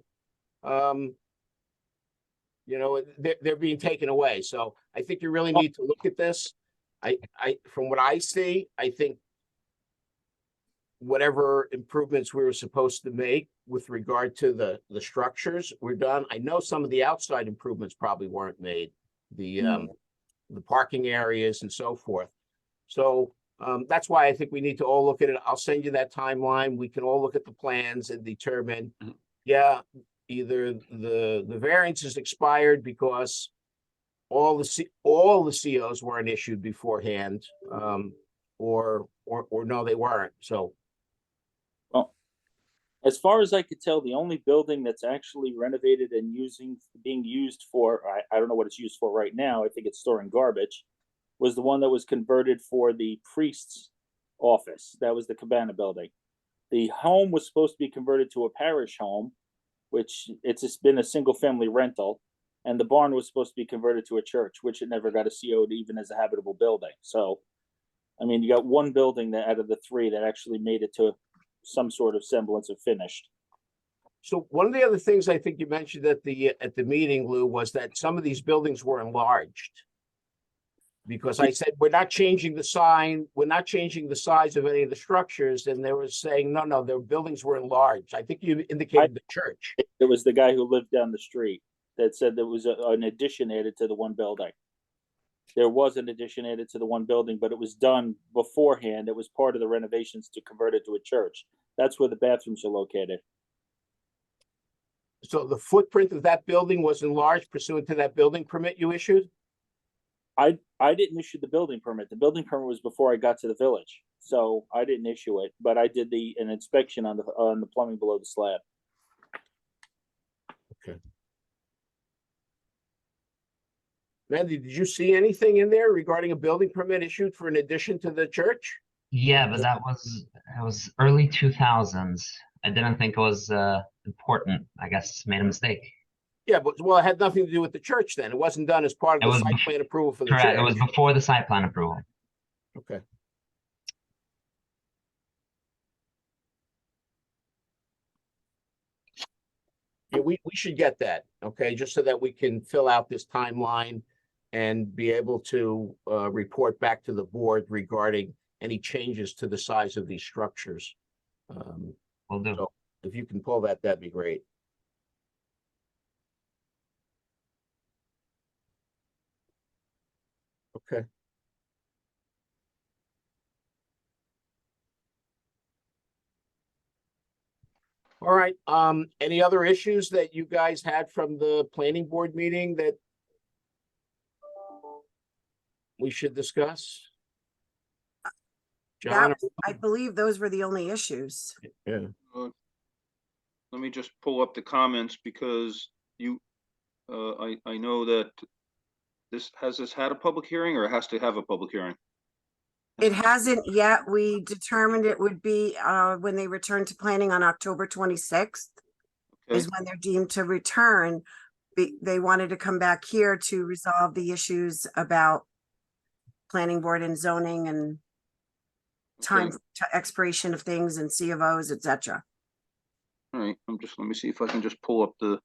they're being taken away. So I think you really need to look at this. From what I see, I think whatever improvements we were supposed to make with regard to the structures were done. I know some of the outside improvements probably weren't made, the parking areas and so forth. So that's why I think we need to all look at it. I'll send you that timeline. We can all look at the plans and determine, yeah, either the variance is expired because all the COs weren't issued beforehand, or no, they weren't. So, Well, as far as I could tell, the only building that's actually renovated and being used for, I don't know what it's used for right now. I think it's storing garbage, was the one that was converted for the priest's office. That was the Cabana building. The home was supposed to be converted to a parish home, which it's just been a single family rental. And the barn was supposed to be converted to a church, which it never got a CO even as a habitable building. So, I mean, you got one building that out of the three that actually made it to some sort of semblance of finished. so one of the other things I think you mentioned at the meeting, Lou, was that some of these buildings were enlarged. Because I said, we're not changing the sign, we're not changing the size of any of the structures, and they were saying, no, their buildings were enlarged. I think you indicated the church. It was the guy who lived down the street that said there was an addition added to the one building. There was an addition added to the one building, but it was done beforehand. It was part of the renovations to convert it to a church. That's where the bathrooms are located. So the footprint of that building was enlarged pursuant to that building permit you issued? I didn't issue the building permit. The building permit was before I got to the village, so I didn't issue it. But I did an inspection on the plumbing below the slab. Okay. Mandy, did you see anything in there regarding a building permit issued for an addition to the church? Yeah, but that was early 2000s. I didn't think it was important. I guess made a mistake. Yeah, but it had nothing to do with the church then. It wasn't done as part of the site plan approval for the church. Correct. It was before the site plan approval. Okay. Yeah, we should get that, okay, just so that we can fill out this timeline and be able to report back to the board regarding any changes to the size of these structures. Will do. So if you can pull that, that'd be great. Okay. All right, any other issues that you guys had from the planning board meeting that we should discuss? John? I believe those were the only issues. Yeah. Let me just pull up the comments because I know that has this had a public hearing or it has to have a public hearing? It hasn't yet. We determined it would be when they return to planning on October 26th Okay. is when they're deemed to return. they wanted to come back here to resolve the issues about planning board and zoning and time Okay. to expiration of things and C of Os, et cetera. All right, let me see if I can just pull up the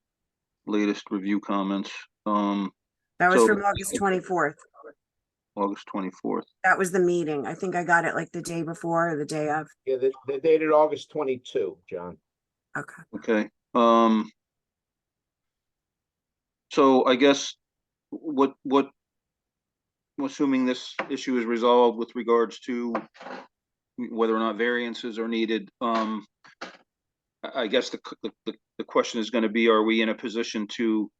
latest review comments. That was So- from August 24th. August 24th. That was the meeting. I think I got it like the day before or the day of. Yeah, they're dated August 22, John. Okay. Okay, so I guess what, assuming this issue is resolved with regards to whether or not variances are needed, I guess the question is gonna be, are we in a position to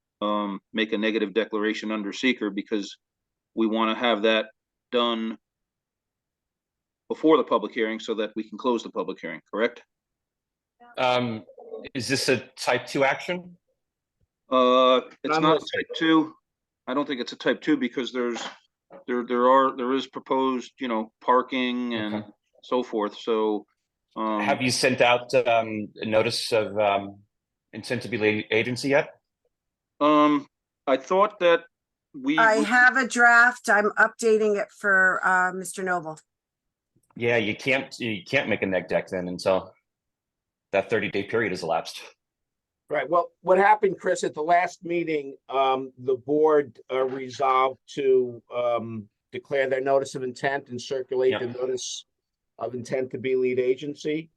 make a negative declaration under seeker, because we wanna have that done before the public hearing so that we can close the public hearing, correct? Is this a type 2 action? It's I'm not listening. type 2. I don't think it's a type 2 because there is proposed, parking and Okay. so forth, so. Have you sent out a notice of intent to be lead agency yet? I thought that I have a draft. I'm updating it for Mr. Noble. Yeah, you can't make a neg deck then until that 30-day period has elapsed. Right, well, what happened, Chris, at the last meeting, the board resolved to declare their notice of intent and circulate the notice of intent to be lead agency.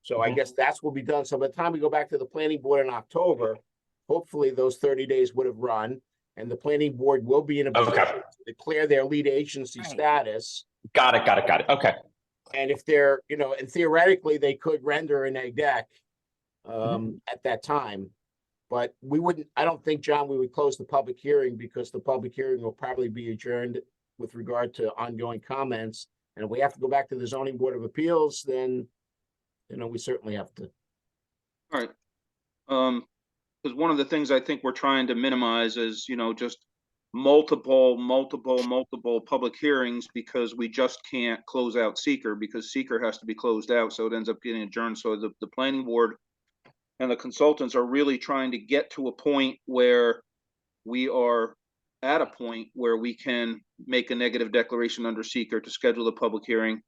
So I guess that's what will be done. So by the time we go back to the planning board in October, hopefully those 30 days would have run, and the planning board will be in a position to declare their lead agency status. Got it. Okay. And if they're, and theoretically, they could render an egg deck at that time. But I don't think, John, we would close the public hearing because the public hearing will probably be adjourned with regard to ongoing comments. And if we have to go back to the zoning board of appeals, then, we certainly have to. All right. Because one of the things I think we're trying to minimize is, just multiple public hearings, because we just can't close out seeker because seeker has to be closed out. So it ends up getting adjourned. So the planning board and the consultants are really trying to get to a point where we are at a point where we can make a negative declaration under seeker to schedule the public hearing,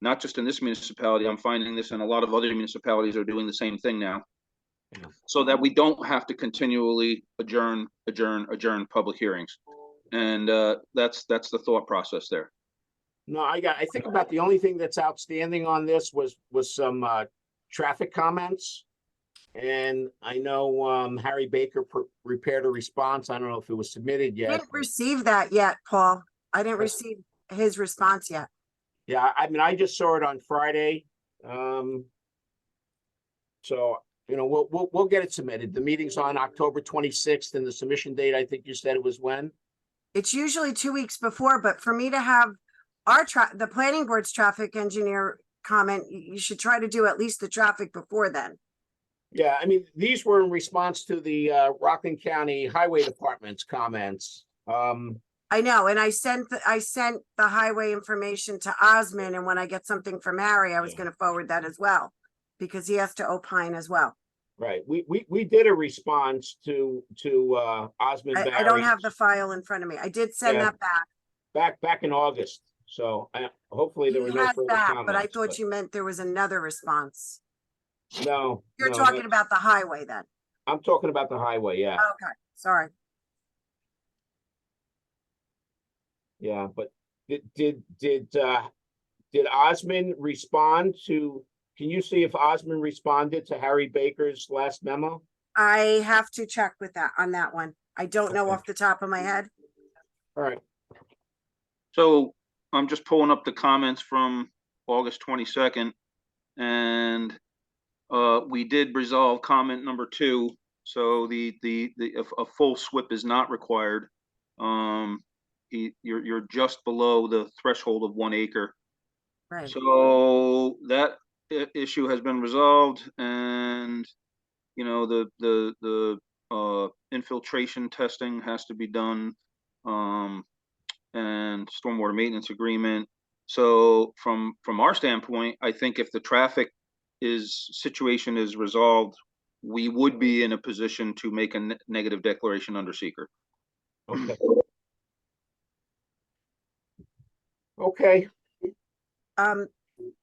not just in this municipality. I'm finding this in a lot of other municipalities are doing the same thing now. So that we don't have to continually adjourn public hearings. And that's the thought process there. No, I think about the only thing that's outstanding on this was some traffic comments. And I know Harry Baker prepared a response. I don't know if it was submitted yet. I didn't receive that yet, Paul. I didn't receive his response yet. Yeah, I mean, I just saw it on Friday. So, we'll get it submitted. The meeting's on October 26th, and the submission date, I think you said it was when? It's usually 2 weeks before, but for me to have the planning board's traffic engineer comment, you should try to do at least the traffic before then. Yeah, I mean, these were in response to the Rockland County Highway Department's comments. I know, and I sent the highway information to Osmond, and when I get something from Harry, I was going to forward that as well, because he has to opine as well. Right, we did a response to Osmond. I don't have the file in front of me. I did send that back in August. So hopefully there were no further comments. But I thought you meant there was another response. No, you're talking about the highway then. I'm talking about the highway. Yeah. Okay, sorry. Yeah, but did Osmond respond to? Can you see if Osmond responded to Harry Baker's last memo? I have to check with that on that one. I don't know off the top of my head. All right. So I'm just pulling up the comments from August 22nd, and we did resolve comment number 2. So a full SWIP is not required. You're just below the threshold of 1 acre. Right. So that issue has been resolved, and the infiltration testing has to be done, and stormwater maintenance agreement. So from our standpoint, I think if the traffic situation is resolved we would be in a position to make a negative declaration under seeker. Okay. Okay,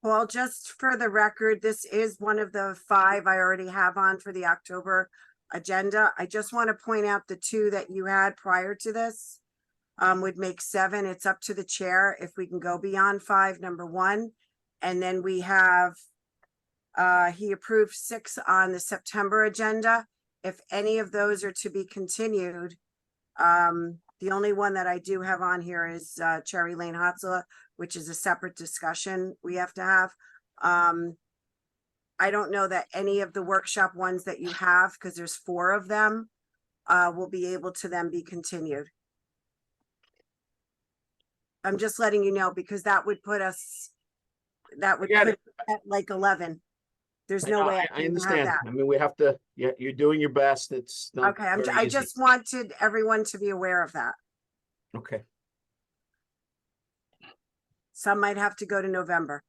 Well, just for the record, this is one of the 5 I already have on for the October agenda. I just want to point out the 2 that you had prior to this would make 7. It's up to the chair if we can go beyond 5, number 1. And then we have, he approved 6 on the September agenda. If any of those are to be continued, the only one that I do have on here is Cherry Lane Hotzela, which is a separate discussion we have to have. I don't know that any of the workshop ones that you have, because there's 4 of them, will be able to then be continued. I'm just letting you know, because that would put us, that would Got put it. us at like 11. There's no No, way I I can have understand. that. I mean, we have to, yeah, you're doing your best. It's not Okay, very I easy. just wanted everyone to be aware of that. Okay, Some might have to go to November.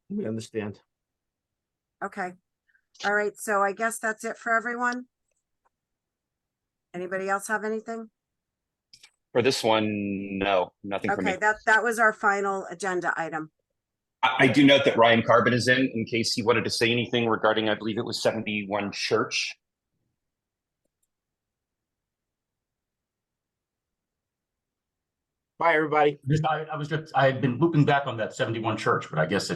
we understand. Okay. All right, so I guess that's it for everyone. Anybody else have anything? For this one, no, nothing for me. Okay, that was our final agenda item. I do note that Ryan Carbon is in case he wanted to say anything regarding, I believe it was 71 Church. Bye, everybody. I had been looping back on that 71 Church, but I guess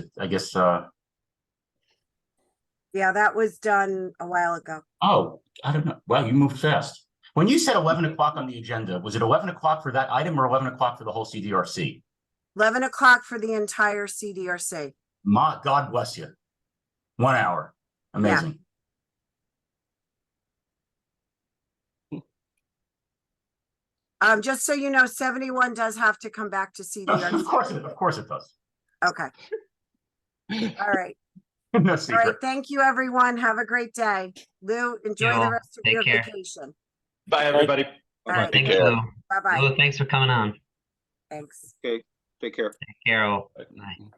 Yeah, that was done a while ago. oh, I don't know. Well, you moved fast. When you said 11 o'clock on the agenda, was it 11 o'clock for that item or 11 o'clock for the whole CDRC? 11 o'clock for the entire CDRC. God bless you. 1 hour. Amazing. Just so you know, 71 does have to come back to CDRC. Of course it does. Okay. All right. No All secret. right. Thank you, everyone. Have a great day. Lou, enjoy the You. rest of Take your care. vacation. Bye, everybody. All right. Thanks, Lou. Bye-bye. Lou, thanks for coming on. Thanks. Okay, take care. Take care. Bye.